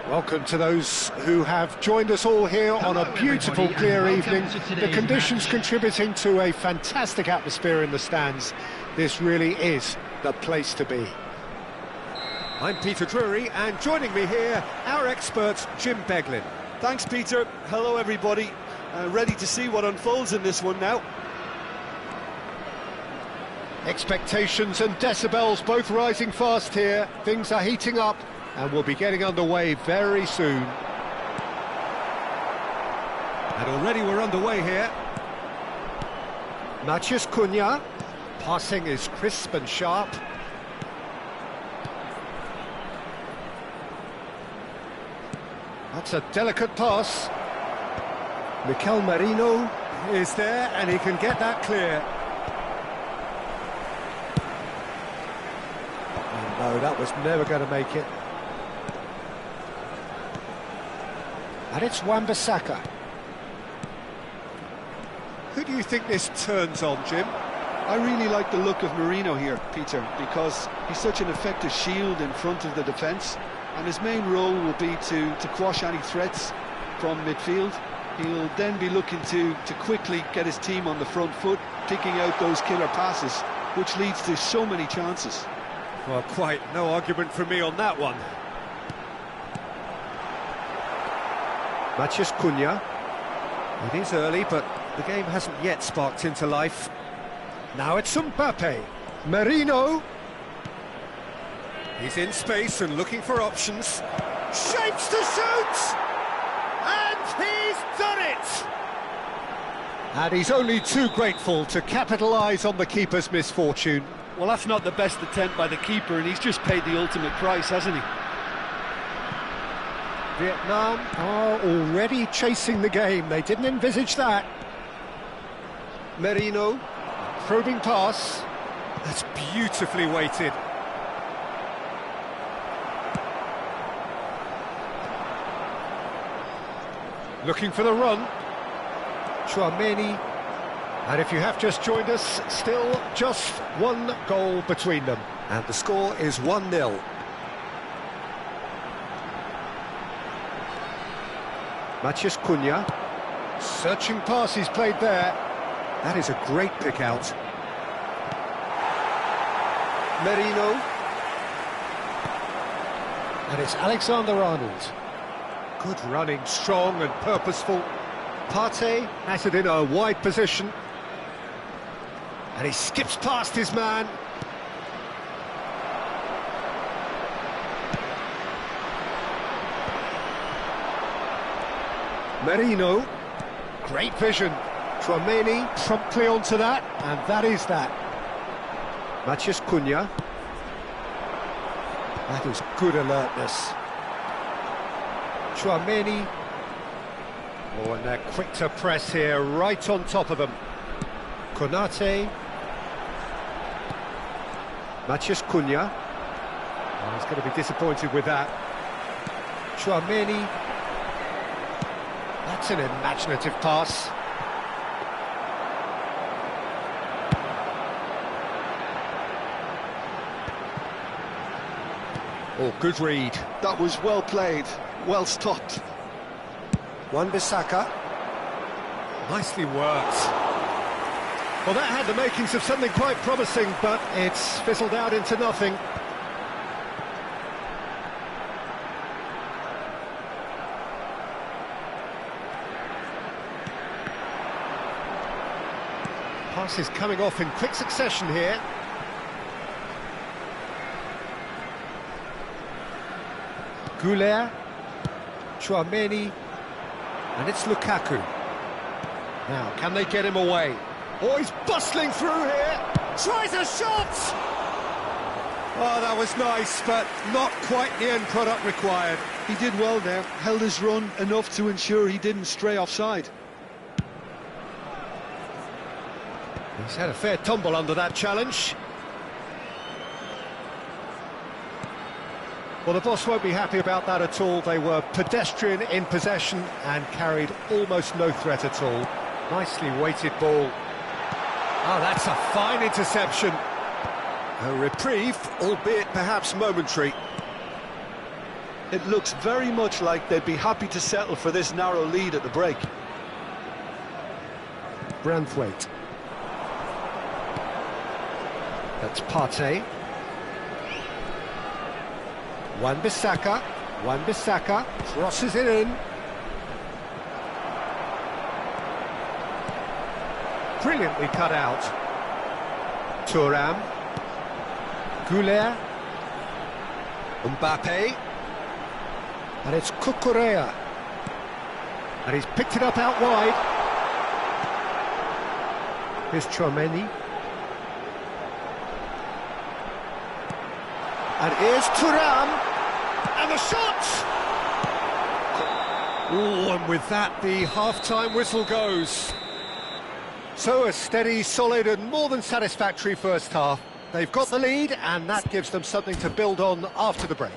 Welcome to those who have joined us all here on a beautiful, clear evening. The conditions contributing to a fantastic atmosphere in the stands. This really is the place to be. I'm Peter Drury, and joining me here, our expert, Jim Beglin. Thanks, Peter. Hello, everybody. Ready to see what unfolds in this one now. Expectations and decibels both rising fast here. Things are heating up, and we'll be getting underway very soon. And already we're underway here. Matheus Cunha. Passing is crisp and sharp. That's a delicate pass. Mikel Merino is there, and he can get that clear. Oh, no, that was never going to make it. And it's Wan-Bissaka. Who do you think this turns on, Jim? I really like the look of Merino here, Peter, because he's such an effective shield in front of the defence, and his main role will be to quash any threats from midfield. He'll then be looking to quickly get his team on the front foot, picking out those killer passes, which leads to so many chances. Well, quite no argument from me on that one. Matheus Cunha. It is early, but the game hasn't yet sparked into life. Now it's Mbappe. Merino. He's in space and looking for options. Shapes to shoot! And he's done it! And he's only too grateful to capitalise on the keeper's misfortune. Well, that's not the best attempt by the keeper, and he's just paid the ultimate price, hasn't he? Vietnam are already chasing the game. They didn't envisage that. Merino, probing pass. That's beautifully weighted. Looking for the run. Tchouaméni. And if you have just joined us, still just one goal between them. And the score is 1-0. Matheus Cunha. Searching pass he's played there. That is a great pick out. Merino. And it's Alexander-Arnold. Good running, strong and purposeful. Partey has it in a wide position. And he skips past his man. Merino, great vision. Tchouaméni promptly onto that, and that is that. Matheus Cunha. That is good alertness. Tchouaméni. Oh, and they're quick to press here, right on top of them. Konate. Matheus Cunha. Oh, he's going to be disappointed with that. Tchouaméni. That's an imaginative pass. Oh, good read. That was well played, well stopped. Wan-Bissaka. Nicely worked. Well, that had the makings of something quite promising, but it's fizzled out into nothing. Passes coming off in quick succession here. Goulet, Tchouaméni, and it's Lukaku. Now, can they get him away? Oh, he's bustling through here, tries a shot! Oh, that was nice, but not quite the end product required. He did well there, held his run enough to ensure he didn't stray offside. He's had a fair tumble under that challenge. Well, the boss won't be happy about that at all. They were pedestrian in possession and carried almost no threat at all. Nicely weighted ball. Oh, that's a fine interception. A reprieve, albeit perhaps momentary. It looks very much like they'd be happy to settle for this narrow lead at the break. Branthwaite. That's Partey. Wan-Bissaka. Wan-Bissaka crosses it in. Brilliantly cut out. Thuram. Goulet. Mbappe. And it's Cucurella. And he's picked it up out wide. Here's Tchouaméni. And here's Thuram. And the shot! Oh, and with that, the half-time whistle goes. So a steady, solid and more than satisfactory first half. They've got the lead, and that gives them something to build on after the break.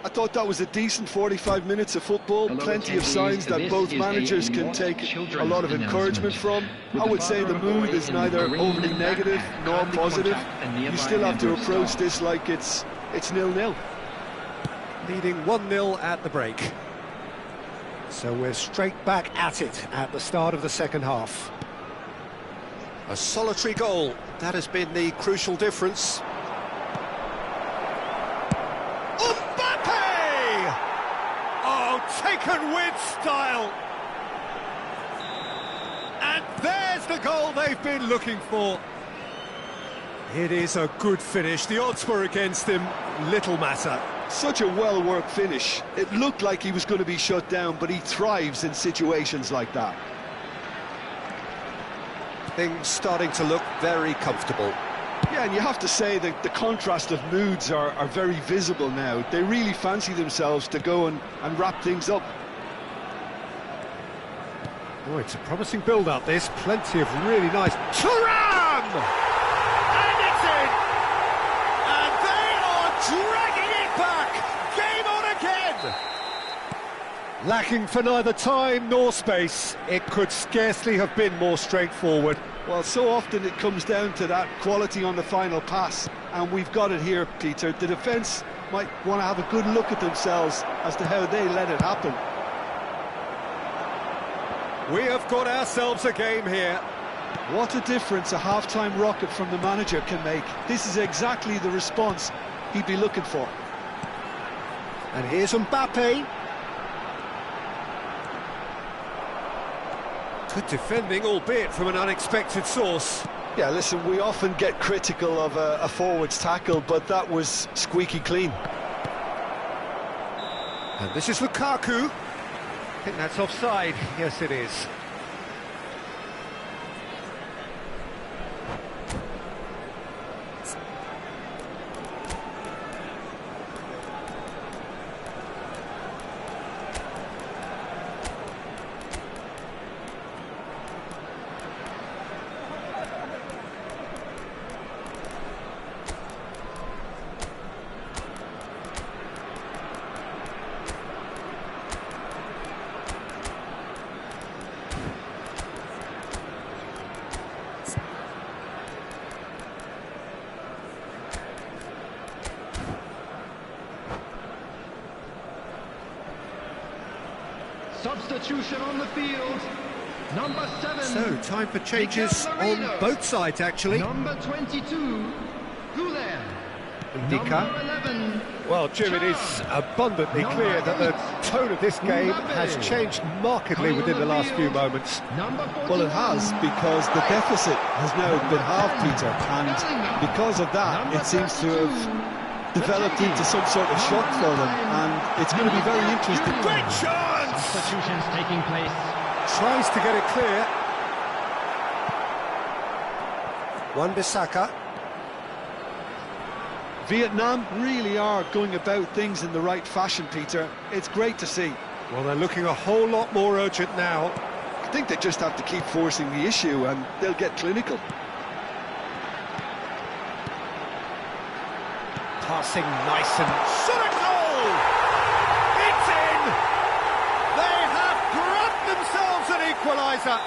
I thought that was a decent 45 minutes of football, plenty of signs that both managers can take a lot of encouragement from. I would say the mood is neither overly negative nor positive. You still have to approach this like it's 0-0. Leading 1-0 at the break. So we're straight back at it at the start of the second half. A solitary goal, that has been the crucial difference. Mbappe! Oh, taken with style! And there's the goal they've been looking for. It is a good finish, the odds were against him, little matter. Such a well-worked finish. It looked like he was going to be shut down, but he thrives in situations like that. Things starting to look very comfortable. Yeah, and you have to say that the contrast of moods are very visible now. They really fancy themselves to go and wrap things up. Oh, it's a promising build-up, this. Plenty of really nice... Thuram! And it's in! And they are dragging it back! Game on again! Lacking for neither time nor space, it could scarcely have been more straightforward. Well, so often it comes down to that quality on the final pass, and we've got it here, Peter. The defence might want to have a good look at themselves as to how they let it happen. We have got ourselves a game here. What a difference a half-time rocket from the manager can make. This is exactly the response he'd be looking for. And here's Mbappe. Good defending, albeit from an unexpected source. Yeah, listen, we often get critical of a forward's tackle, but that was squeaky clean. And this is Lukaku. I think that's offside. Yes, it is. Substitution on the field. Number 7. So, time for changes on both sides, actually. Number 22, Goulet. Ndika. Number 11. Well, Jim, it is abundantly clear that the tone of this game has changed markedly within the last few moments. Well, it has, because the deficit has now been halved, Peter, and because of that, it seems to have developed into some sort of shock for them, and it's going to be very interesting. Great chance! Substitutions taking place. Tries to get it clear. Wan-Bissaka. Vietnam really are going about things in the right fashion, Peter. It's great to see. Well, they're looking a whole lot more urgent now. think they just have to keep forcing the issue and they'll get clinical. Passing nice and... shot a goal! It's in! They have grabbed themselves an equaliser!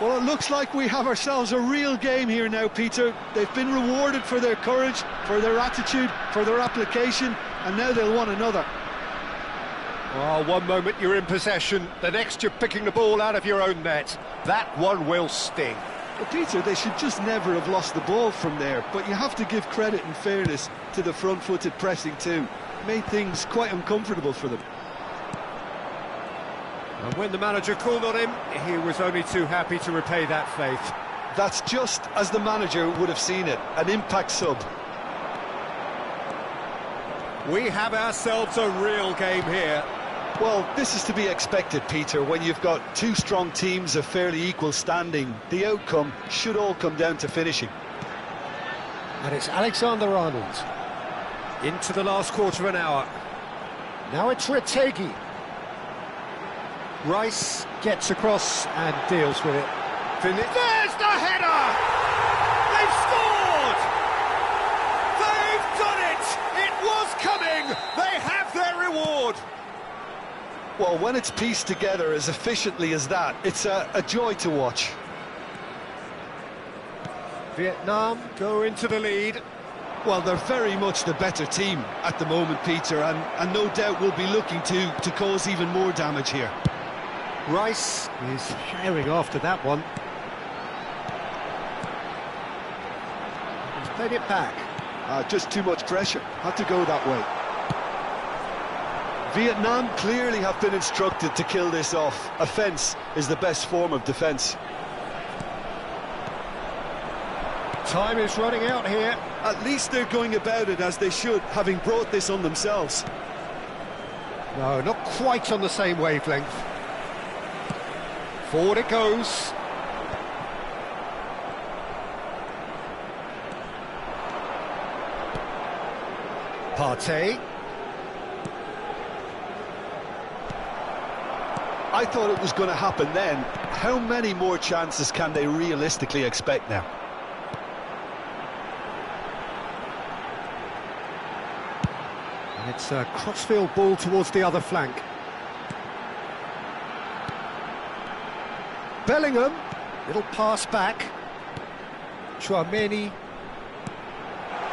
Well, it looks like we have ourselves a real game here now, Peter. They've been rewarded for their courage, for their attitude, for their application, and now they'll want another. Well, one moment you're in possession, the next you're picking the ball out of your own net. That one will sting. Well, Peter, they should just never have lost the ball from there, but you have to give credit and fairness to the front-footed pressing too. Made things quite uncomfortable for them. And when the manager called on him, he was only too happy to repay that faith. That's just as the manager would have seen it, an impact sub. We have ourselves a real game here. Well, this is to be expected, Peter. When you've got two strong teams of fairly equal standing, the outcome should all come down to finishing. And it's Alexander-Arnold. Into the last quarter of an hour. Now it's Retegui. Rice gets across and deals with it. There's the header! They've scored! They've done it! It was coming! They have their reward! Well, when it's pieced together as efficiently as that, it's a joy to watch. Vietnam go into the lead. Well, they're very much the better team at the moment, Peter, and no doubt will be looking to cause even more damage here. Rice is herring after that one. He's played it back. Just too much pressure. Had to go that way. Vietnam clearly have been instructed to kill this off. Offence is the best form of defence. Time is running out here. At least they're going about it as they should, having brought this on themselves. No, not quite on the same wavelength. Forward it goes. Partey. I thought it was going to happen then. How many more chances can they realistically expect now? And it's a crossfield ball towards the other flank. Bellingham, little pass back. Tchouaméni.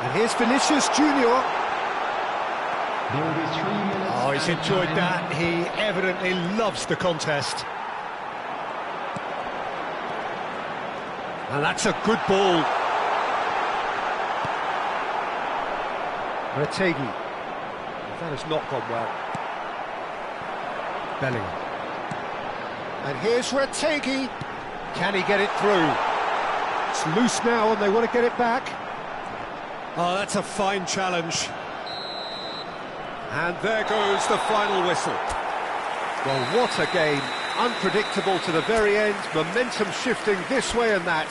And here's Vinicius Junior. There will be 3 minutes. Oh, he's enjoyed that. He evidently loves the contest. And that's a good ball. Retegui. That has not gone well. Bellingham. And here's Retegui. Can he get it through? It's loose now and they want to get it back. Oh, that's a fine challenge. And there goes the final whistle. Well, what a game. Unpredictable to the very end. Momentum shifting this way and that.